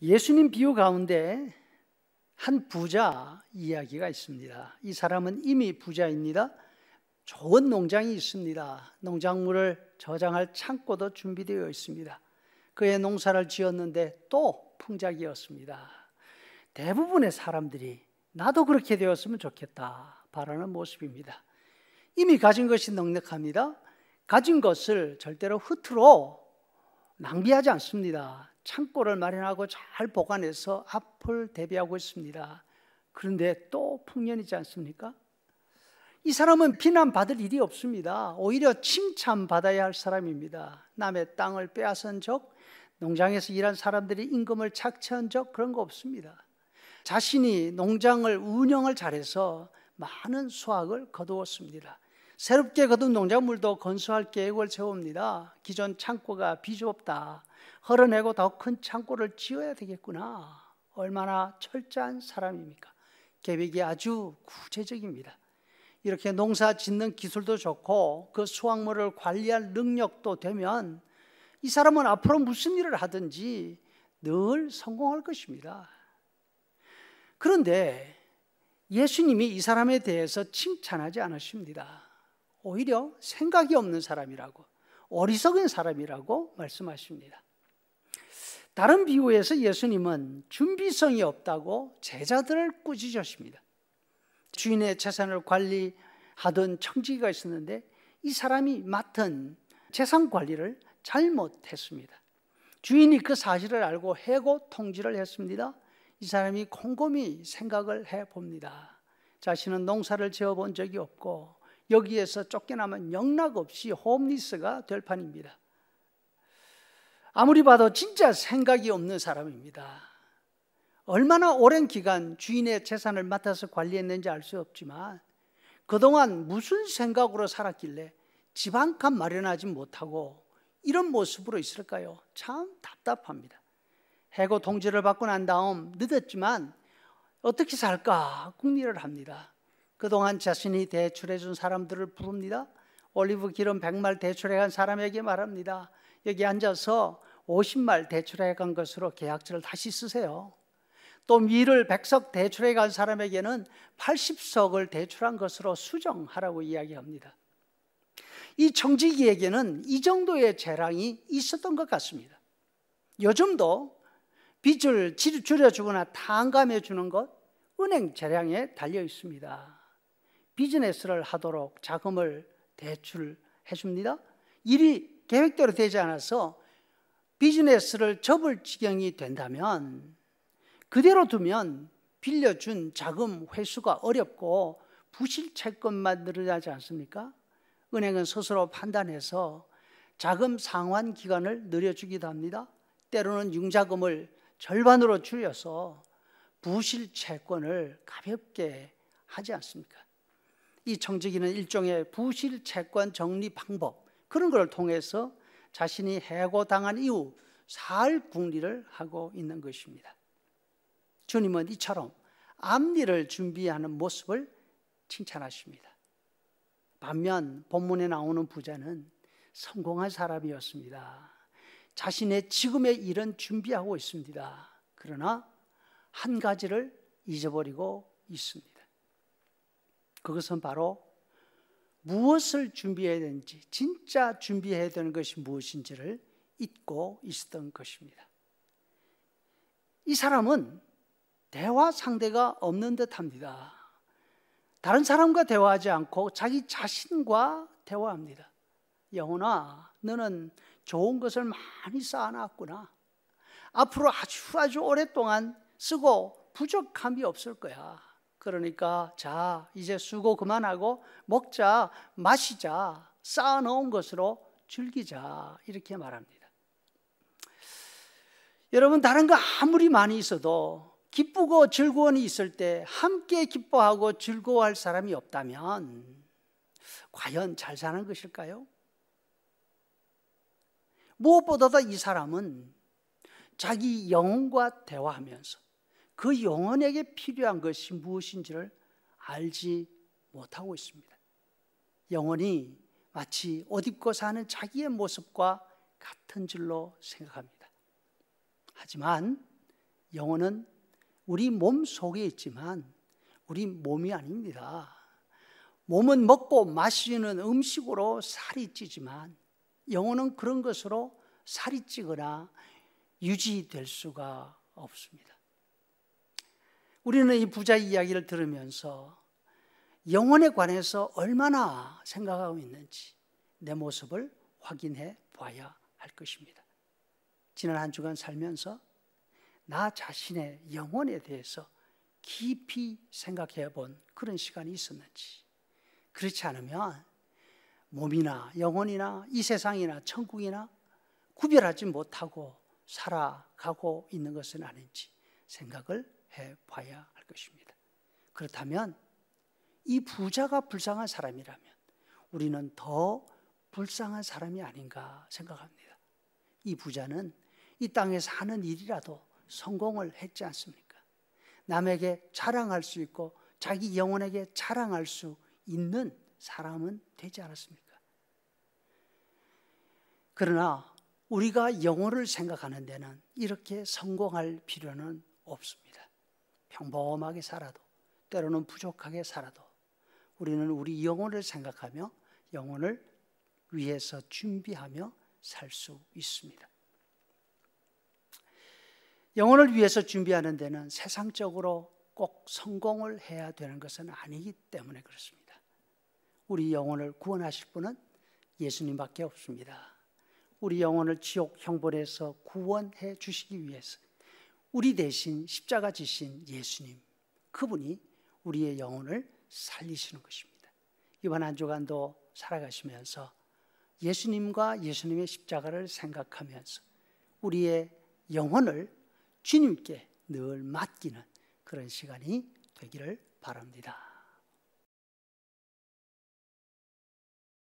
예수님 비유 가운데 한 부자 이야기가 있습니다. 이 사람은 이미 부자입니다. 좋은 농장이 있습니다. 농작물을 저장할 창고도 준비되어 있습니다. 그의 농사를 지었는데 또 풍작이었습니다. 대부분의 사람들이 나도 그렇게 되었으면 좋겠다 바라는 모습입니다. 이미 가진 것이 넉넉합니다. 가진 것을 절대로 흐트러 낭비하지 않습니다. 창고를 마련하고 잘 보관해서 앞을 대비하고 있습니다. 그런데 또 풍년이지 않습니까? 이 사람은 비난받을 일이 없습니다. 오히려 칭찬받아야 할 사람입니다. 남의 땅을 빼앗은 적, 농장에서 일한 사람들이 임금을 착취한 적 그런 거 없습니다. 자신이 농장을 운영을 잘해서 많은 수확을 거두었습니다. 새롭게 거둔 농작물도 건수할 계획을 세웁니다. 기존 창고가 비좁다. 헐어내고 더 큰 창고를 지어야 되겠구나. 얼마나 철저한 사람입니까? 계획이 아주 구체적입니다. 이렇게 농사 짓는 기술도 좋고 그 수확물을 관리할 능력도 되면 이 사람은 앞으로 무슨 일을 하든지 늘 성공할 것입니다. 그런데 예수님이 이 사람에 대해서 칭찬하지 않으십니다. 오히려 생각이 없는 사람이라고, 어리석은 사람이라고 말씀하십니다. 다른 비유에서 예수님은 준비성이 없다고 제자들을 꾸짖으십니다. 주인의 재산을 관리하던 청지기가 있었는데 이 사람이 맡은 재산 관리를 잘못했습니다. 주인이 그 사실을 알고 해고 통지를 했습니다. 이 사람이 곰곰이 생각을 해봅니다. 자신은 농사를 지어본 적이 없고 여기에서 쫓겨나면 영락없이 홈리스가 될 판입니다. 아무리 봐도 진짜 생각이 없는 사람입니다. 얼마나 오랜 기간 주인의 재산을 맡아서 관리했는지 알 수 없지만 그동안 무슨 생각으로 살았길래 집 한 칸 마련하지 못하고 이런 모습으로 있을까요? 참 답답합니다. 해고 통지를 받고 난 다음 늦었지만 어떻게 살까 궁리를 합니다. 그동안 자신이 대출해 준 사람들을 부릅니다. 올리브 기름 100말 대출해 간 사람에게 말합니다. 여기 앉아서 50말 대출해 간 것으로 계약서를 다시 쓰세요. 또 밀을 100석 대출해 간 사람에게는 80석을 대출한 것으로 수정하라고 이야기합니다. 이 청지기에게는 이 정도의 재량이 있었던 것 같습니다. 요즘도 빚을 줄여주거나 탕감해 주는 것 은행 재량에 달려 있습니다. 비즈니스를 하도록 자금을 대출해 줍니다. 일이 계획대로 되지 않아서 비즈니스를 접을 지경이 된다면 그대로 두면 빌려준 자금 회수가 어렵고 부실 채권만 늘어나지 않습니까? 은행은 스스로 판단해서 자금 상환 기간을 늘려주기도 합니다. 때로는 융자금을 절반으로 줄여서 부실 채권을 가볍게 하지 않습니까? 이 청지기는 일종의 부실 채권 정리 방법 그런 걸 통해서 자신이 해고당한 이후 살 궁리를 하고 있는 것입니다. 주님은 이처럼 앞일을 준비하는 모습을 칭찬하십니다. 반면 본문에 나오는 부자는 성공한 사람이었습니다. 자신의 지금의 일은 준비하고 있습니다. 그러나 한 가지를 잊어버리고 있습니다. 그것은 바로 무엇을 준비해야 되는지, 진짜 준비해야 되는 것이 무엇인지를 잊고 있었던 것입니다. 이 사람은 대화 상대가 없는 듯합니다. 다른 사람과 대화하지 않고 자기 자신과 대화합니다. 영혼아, 너는 좋은 것을 많이 쌓아놨구나. 앞으로 아주 오랫동안 쓰고 부족함이 없을 거야. 그러니까 자, 이제 수고 그만하고 먹자, 마시자, 쌓아놓은 것으로 즐기자 이렇게 말합니다. 여러분, 다른 거 아무리 많이 있어도 기쁘고 즐거움이 있을 때 함께 기뻐하고 즐거워할 사람이 없다면 과연 잘 사는 것일까요? 무엇보다도 이 사람은 자기 영혼과 대화하면서 그 영혼에게 필요한 것이 무엇인지를 알지 못하고 있습니다. 영혼이 마치 옷 입고 사는 자기의 모습과 같은 줄로 생각합니다. 하지만 영혼은 우리 몸 속에 있지만 우리 몸이 아닙니다. 몸은 먹고 마시는 음식으로 살이 찌지만 영혼은 그런 것으로 살이 찌거나 유지될 수가 없습니다. 우리는 이 부자 이야기를 들으면서 영혼에 관해서 얼마나 생각하고 있는지 내 모습을 확인해 봐야 할 것입니다. 지난 한 주간 살면서 나 자신의 영혼에 대해서 깊이 생각해 본 그런 시간이 있었는지, 그렇지 않으면 몸이나 영혼이나 이 세상이나 천국이나 구별하지 못하고 살아가고 있는 것은 아닌지 생각을 해봐야 할 것입니다. 그렇다면 이 부자가 불쌍한 사람이라면 우리는 더 불쌍한 사람이 아닌가 생각합니다. 이 부자는 이 땅에서 하는 일이라도 성공을 했지 않습니까? 남에게 자랑할 수 있고 자기 영혼에게 자랑할 수 있는 사람은 되지 않았습니까? 그러나 우리가 영혼을 생각하는 데는 이렇게 성공할 필요는 없습니다. 평범하게 살아도, 때로는 부족하게 살아도 우리는 우리 영혼을 생각하며 영혼을 위해서 준비하며 살 수 있습니다. 영혼을 위해서 준비하는 데는 세상적으로 꼭 성공을 해야 되는 것은 아니기 때문에 그렇습니다. 우리 영혼을 구원하실 분은 예수님밖에 없습니다. 우리 영혼을 지옥 형벌에서 구원해 주시기 위해서 우리 대신 십자가 지신 예수님, 그분이 우리의 영혼을 살리시는 것입니다. 이번 한 주간도 살아가시면서 예수님과 예수님의 십자가를 생각하면서 우리의 영혼을 주님께 늘 맡기는 그런 시간이 되기를 바랍니다.